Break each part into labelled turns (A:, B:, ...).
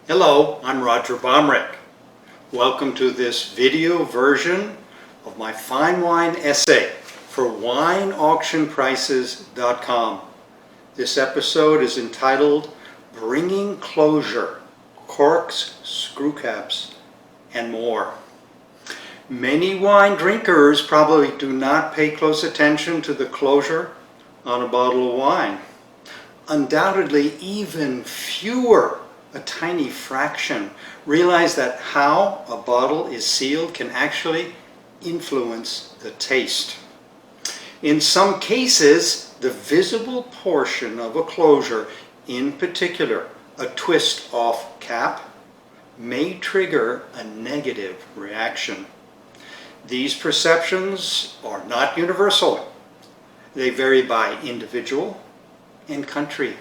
A: Hello, I'm Roger Bohmrich. Welcome to this video version of my fine wine essay for Wineauctionprices.com. This episode is entitled Bringing Closure, Corks, Screw Caps, and More. Many wine drinkers probably do not pay close attention to the closure on a bottle of wine. Undoubtedly, even fewer, a tiny fraction, realize that how a bottle is sealed can actually influence the taste. In some cases, the visible portion of a closure, in particular a twist off cap, may trigger a negative reaction. These perceptions are not universal. They vary by individual and country.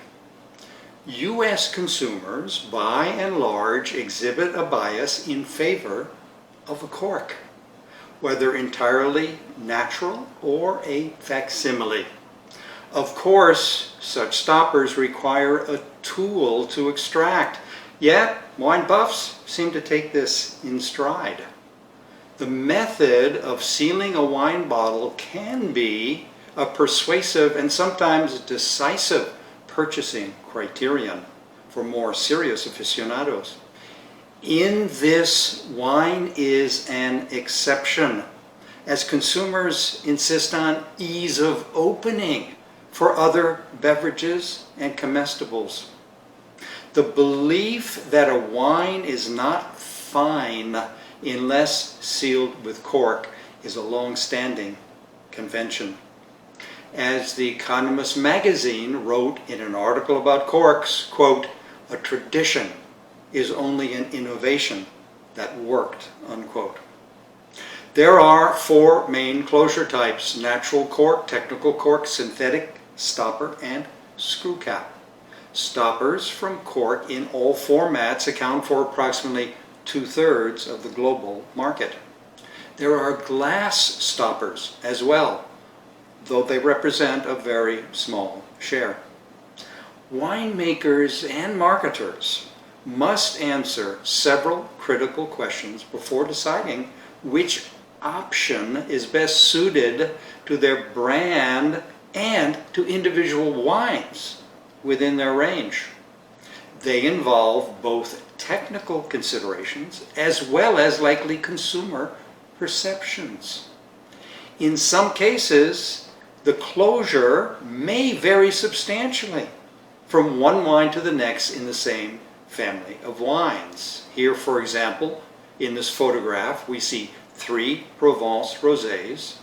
A: U.S. consumers, by and large, exhibit a bias in favor of a cork, whether entirely natural or a facsimile. Of course, such stoppers require a tool to extract, yet wine buffs seem to take this in stride. The method of sealing a wine bottle can be a persuasive and sometimes decisive purchasing criterion for more serious aficionados. In this, wine is an exception, as consumers insist on ease of opening for other beverages and comestibles. The belief that a wine is not fine unless sealed with cork is a long-standing convention. As The Economist magazine wrote in an article about corks, quote, "A tradition is only an innovation that worked," unquote. There are four main closure types: natural cork, technical cork, synthetic, stopper, and screw cap. Stoppers from cork in all formats account for approximately 2/3 of the global market. There are glass stoppers as well, though they represent a very small share. Winemakers and marketers must answer several critical questions before deciding which option is best suited to their brand and to individual wines within their range. They involve both technical considerations as well as likely consumer perceptions. In some cases, the closure may vary substantially from one wine to the next in the same family of wines. Here, for example, in this photograph, we see 3 Provence rosés,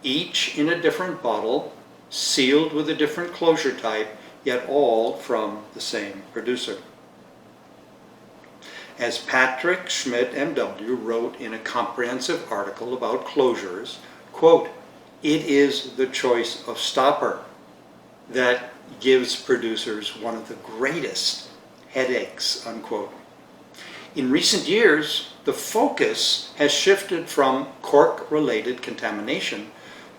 A: each in a different bottle, sealed with a different closure type, yet all from the same producer. As Patrick Schmidt, MW, wrote in a comprehensive article about closures, quote, "It is the choice of stopper that gives producers one of the greatest headaches," unquote. In recent years, the focus has shifted from cork-related contamination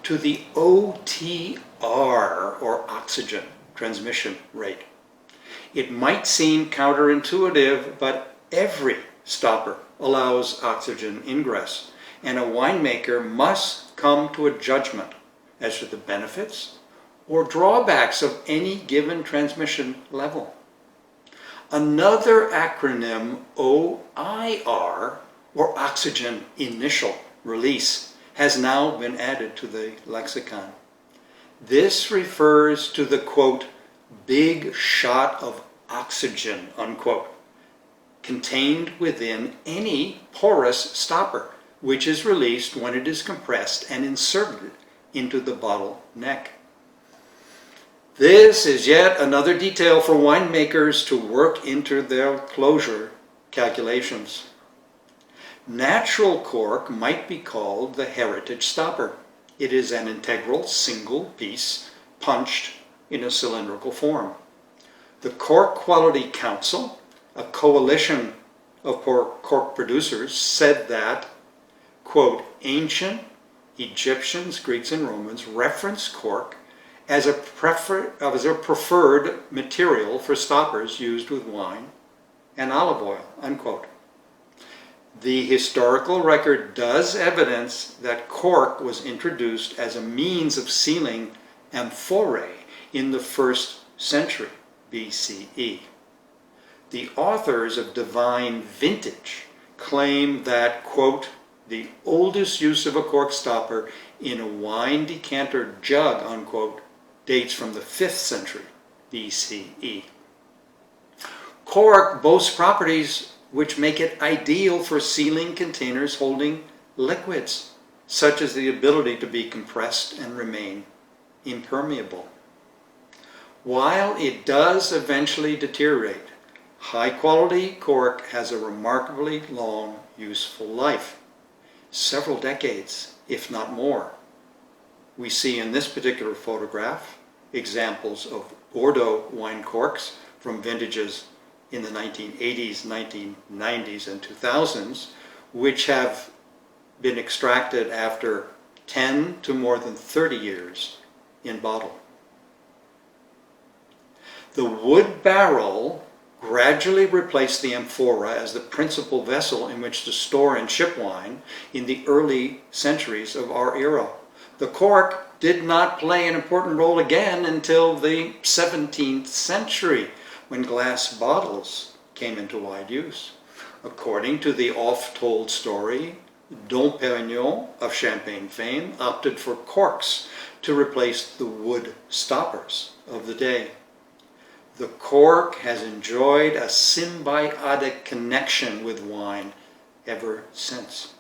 A: to the OTR, or oxygen transmission rate. It might seem counterintuitive, but every stopper allows oxygen ingress, and a winemaker must come to a judgment as to the benefits or drawbacks of any given transmission level. Another acronym, OIR, or oxygen initial release, has now been added to the lexicon. This refers to the, quote, "big shot of oxygen," unquote, contained within any porous stopper, which is released when it is compressed and inserted into the bottle neck. This is yet another detail for winemakers to work into their closure calculations. Natural cork might be called the heritage stopper. It is an integral single piece punched in a cylindrical form. The Cork Quality Council, a coalition of cork producers, said that, quote, "Ancient Egyptians, Greeks, and Romans referenced cork as a preferred material for stoppers used with wine and olive oil, unquote. The historical record does evidence that cork was introduced as a means of sealing amphorae in the 1st century BCE. The authors of Divine Vintage claim that, quote, the oldest use of a cork stopper in a wine decanter jug, unquote, dates from the 5th century BCE. Cork boasts properties which make it ideal for sealing containers holding liquids, such as the ability to be compressed and remain impermeable. While it does eventually deteriorate, high-quality cork has a remarkably long, useful life, several decades, if not more. We see in this particular photograph examples of Bordeaux wine corks from vintages in the 1980s, 1990s, and 2000s, which have been extracted after 10 to more than 30 years in bottle. The wood barrel gradually replaced the amphora as the principal vessel in which to store and ship wine in the early centuries of our era. The cork did not play an important role again until the 17th century, when glass bottles came into wide use. According to the oft-told story, Dom Pérignon of Champagne fame opted for corks to replace the wood stoppers of the day. The cork has enjoyed a symbiotic connection with wine ever since.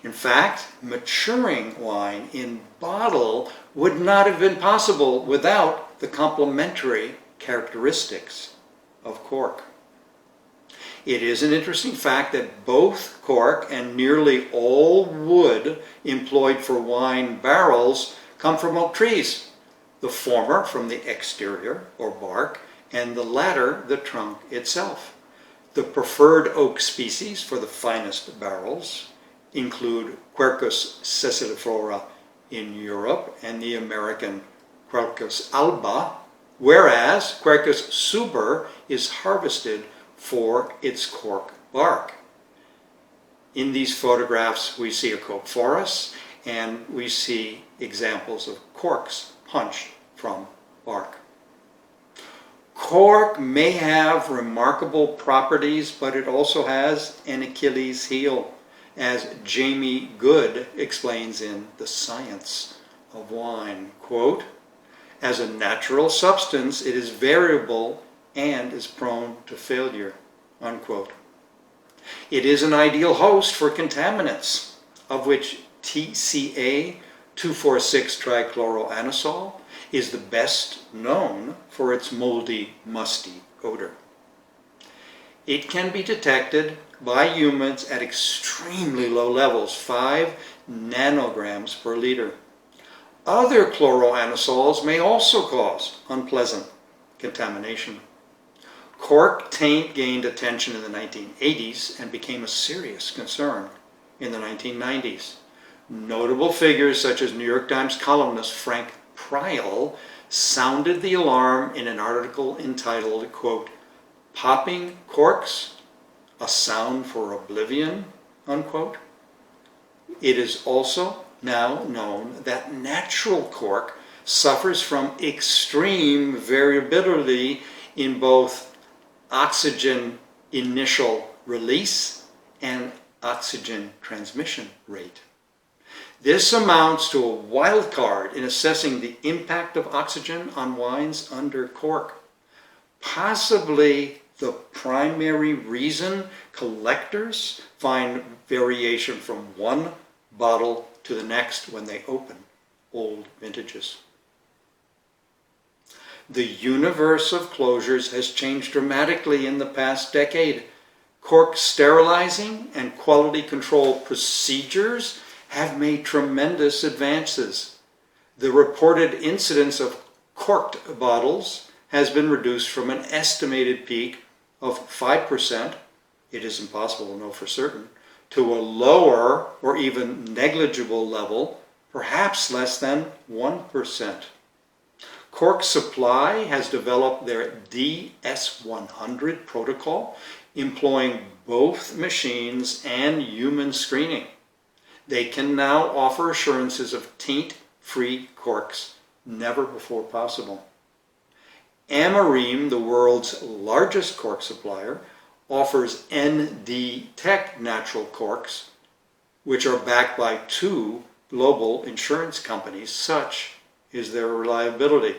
A: In fact, maturing wine in bottle would not have been possible without the complementary characteristics of cork. It is an interesting fact that both cork and nearly all wood employed for wine barrels come from oak trees, the former from the exterior or bark, and the latter the trunk itself. The preferred oak species for the finest barrels include Quercus sessiliflora in Europe and the American Quercus alba, whereas Quercus suber is harvested for its cork bark. In these photographs we see a cork forest, and we see examples of corks punched from bark. Cork may have remarkable properties, but it also has an Achilles heel, as Jamie Good explains in The Science of Wine. Quote, as a natural substance, it is variable and is prone to failure, unquote. It is an ideal host for contaminants, of which TCA 2,4,6-trichloroanisole is the best known for its moldy, musty odor. It can be detected by humans at extremely low levels, 5 nanograms per liter. Other chloroanisols may also cause unpleasant contamination. Cork taint gained attention in the 1980s and became a serious concern in the 1990s. Notable figures such as New York Times columnist Frank Pryl sounded the alarm in an article entitled, quote, Popping Corks, a Sound for Oblivion, unquote. It is also now known that natural cork suffers from extreme variability in both oxygen initial release and oxygen transmission rate. This amounts to a wild card in assessing the impact of oxygen on wines under cork. Possibly the primary reason collectors find variation from one bottle to the next when they open old vintages. The universe of closures has changed dramatically in the past decade. Cork sterilizing and quality control procedures have made tremendous advances. The reported incidence of corked bottles has been reduced from an estimated peak of 5%, it is impossible to know for certain, to a lower or even negligible level, perhaps less than 1%. Cork Supply has developed their DS100 protocol employing both machines and human screening. They can now offer assurances of taint-free corks, never before possible. Amorim, the world's largest cork supplier, offers ND Tech natural corks, which are backed by 2 global insurance companies. Such is their reliability.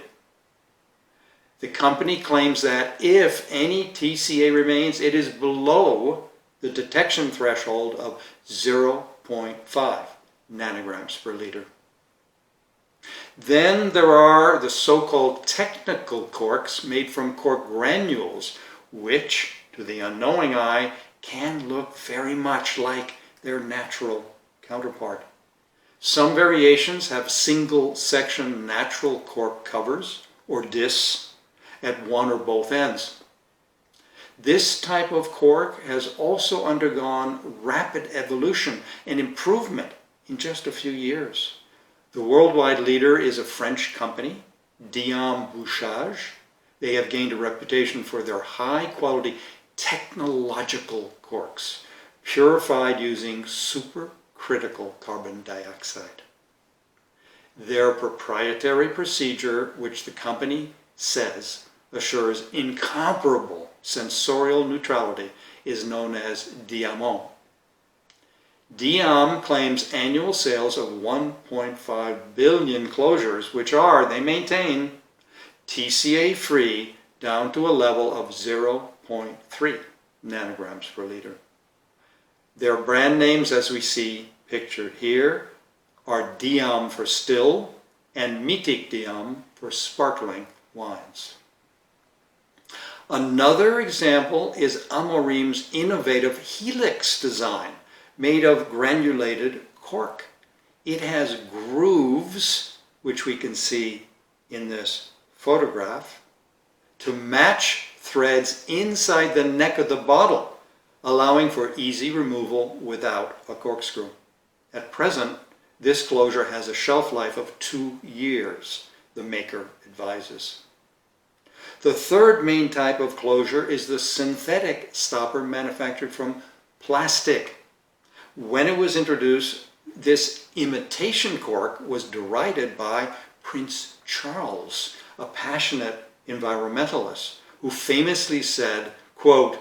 A: The company claims that if any TCA remains, it is below the detection threshold of 0.5 nanograms per liter. Then there are the so-called technical corks made from cork granules, which, to the unknowing eye, can look very much like their natural counterpart. Some variations have single-section natural cork covers or discs at one or both ends. This type of cork has also undergone rapid evolution and improvement in just a few years. The worldwide leader is a French company, Diam Bouchage. They have gained a reputation for their high-quality technological corks, purified using supercritical carbon dioxide. Their proprietary procedure, which the company says assures incomparable sensorial neutrality, is known as Diamant. Diam claims annual sales of 1.5 billion closures, which are, they maintain, TCA-free down to a level of 0.3 nanograms per liter. Their brand names, as we see pictured here, are Diam for still and Mythique Diam for sparkling wines. Another example is Amorim's innovative helix design, made of granulated cork. It has grooves, which we can see in this photograph, to match threads inside the neck of the bottle, allowing for easy removal without a corkscrew. At present, this closure has a shelf life of 2 years, the maker advises. The third main type of closure is the synthetic stopper manufactured from plastic. When it was introduced, this imitation cork was derided by Prince Charles, a passionate environmentalist, who famously said, quote,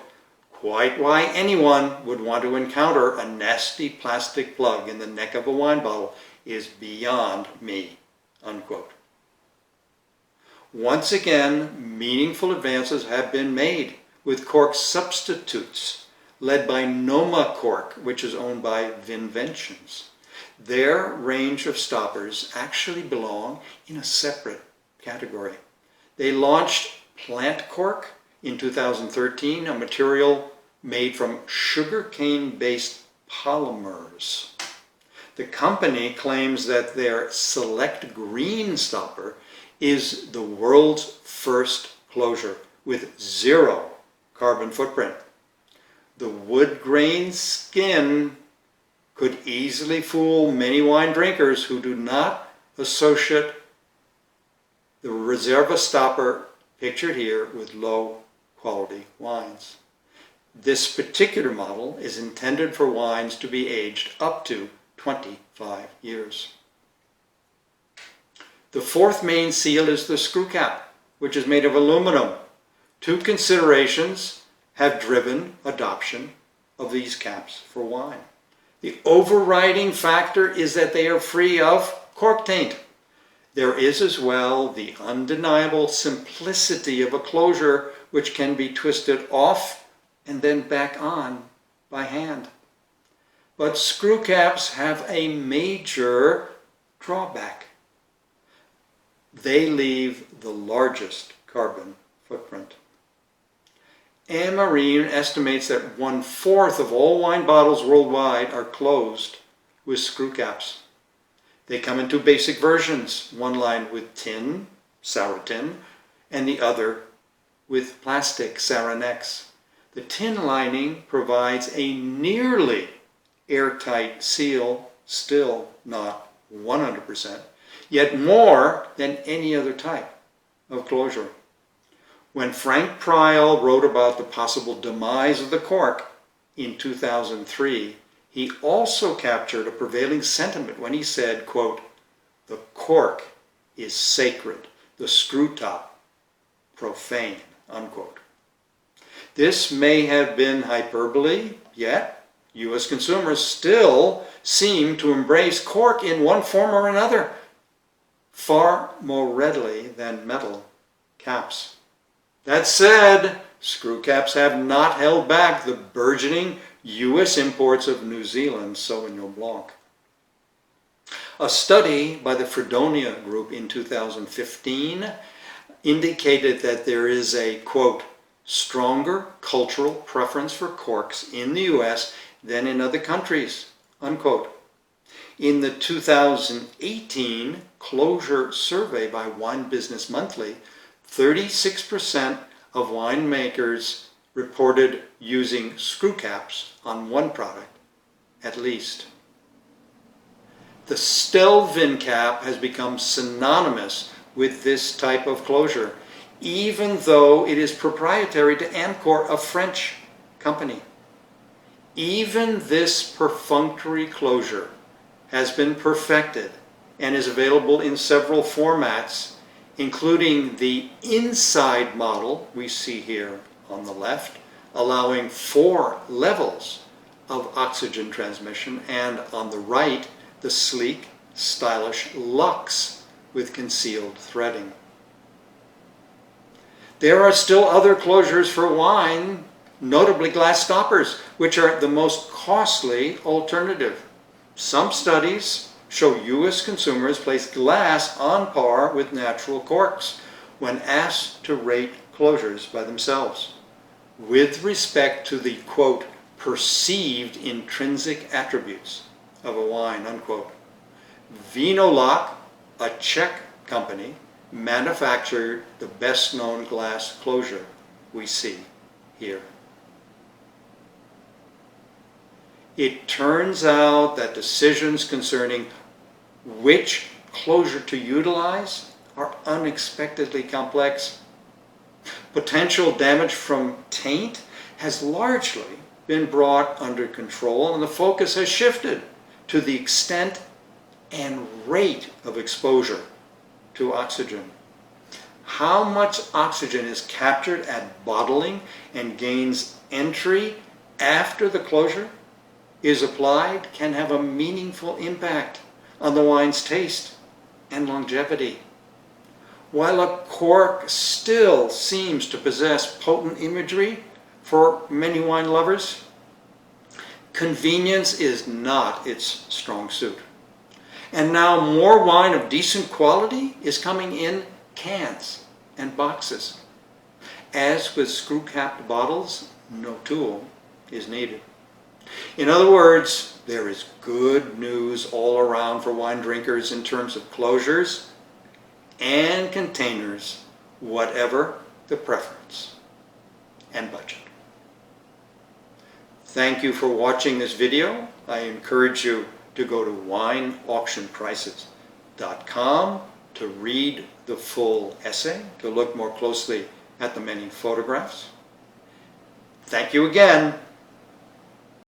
A: "Quite why anyone would want to encounter a nasty plastic plug in the neck of a wine bottle is beyond me," unquote. Once again, meaningful advances have been made with Cork Substitutes, led by Noma Cork, which is owned by Vinventions. Their range of stoppers actually belong in a separate category. They launched Plant Cork in 2013, a material made from sugarcane-based polymers. The company claims that their Select Green stopper is the world's first closure with 0 carbon footprint. The wood grain skin could easily fool many wine drinkers who do not associate the Reserva stopper pictured here with low quality wines. This particular model is intended for wines to be aged up to 25 years. The fourth main seal is the screw cap, which is made of aluminum. 2 considerations have driven adoption of these caps for wine. The overriding factor is that they are free of cork taint. There is as well the undeniable simplicity of a closure, which can be twisted off and then back on by hand. But screw caps have a major drawback. They leave the largest carbon footprint. Amorim estimates that 1/4 of all wine bottles worldwide are closed with screw caps. They come in 2 basic versions, one lined with tin, sour tin, and the other with plastic, Saranex. The tin lining provides a nearly airtight seal, still not 100%, yet more than any other type of closure. When Frank Pryal wrote about the possible demise of the cork in 2003, he also captured a prevailing sentiment when he said, quote, "The cork is sacred, the screw top profane," unquote. This may have been hyperbole, yet U.S. consumers still seem to embrace cork in one form or another far more readily than metal caps. That said, screw caps have not held back the burgeoning U.S. imports of New Zealand Sauvignon Blanc. A study by the Fredonia Group in 2015 indicated that there is a, quote, "stronger cultural preference for corks in the U.S. than in other countries," unquote. In the 2018 closure survey by Wine Business Monthly, 36% of winemakers reported using screw caps on one product, at least. The Stelvin cap has become synonymous with this type of closure, even though it is proprietary to Amcor, a French company. Even this perfunctory closure has been perfected and is available in several formats, including the inside model we see here on the left, allowing 4 levels of oxygen transmission, and on the right, the sleek, stylish Luxe with concealed threading. There are still other closures for wine, notably glass stoppers, which are the most costly alternative. Some studies show U.S. consumers place glass on par with natural corks when asked to rate closures by themselves, with respect to the, quote, "perceived intrinsic attributes" of a wine, unquote. Wineauctionprices, a Czech company, manufactured the best-known glass closure we see here. It turns out that decisions concerning which closure to utilize are unexpectedly complex. Potential damage from taint has largely been brought under control, and the focus has shifted to the extent and rate of exposure to oxygen. How much oxygen is captured at bottling and gains entry after the closure is applied can have a meaningful impact on the wine's taste and longevity. While a cork still seems to possess potent imagery for many wine lovers, convenience is not its strong suit. And now more wine of decent quality is coming in cans and boxes. As with screw-capped bottles, no tool is needed. In other words, there is good news all around for wine drinkers in terms of closures and containers, whatever the preference and budget. Thank you for watching this video. I encourage you to go to Wineauctionprices.com to read the full essay, to look more closely at the many photographs. Thank you again.